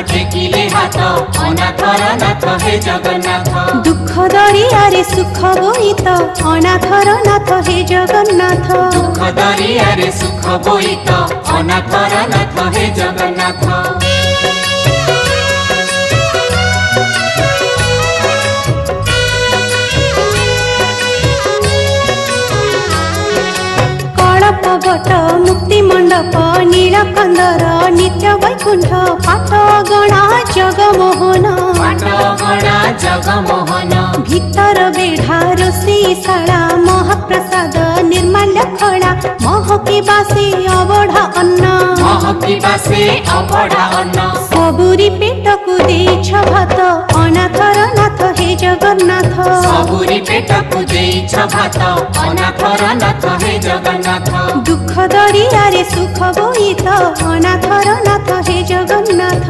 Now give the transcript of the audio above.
टेकिले हाथ अनाथर नाथ हे जगन्नाथ दुख दरियारे सुख बोईत अनाथर नाथ हे जगन्नाथ दुख दरियारे सुख बोईत अनाथर नाथ हे जगन्नाथ कळपवट मुक्ति मंडप नीलकंदर नित्य वैकुंठ पाटगणा जगमोहन पाटगणा जगमोहन भीतर बेढ़ा रोषेशाला महाप्रसाद निर्माल्य खड़ा महकी बासे अबढ़ा अन्न महकी बासे अबढ़ा अन्न सबुरी पेटकु देछ भात अनाथर नाथ हे जगन्नाथ सबुरी पेटकु देछ भात अनाथर नाथ हे जगन्नाथ दुख दरियारे सुख बोईत अनाथर नाथ हे जगन्नाथ।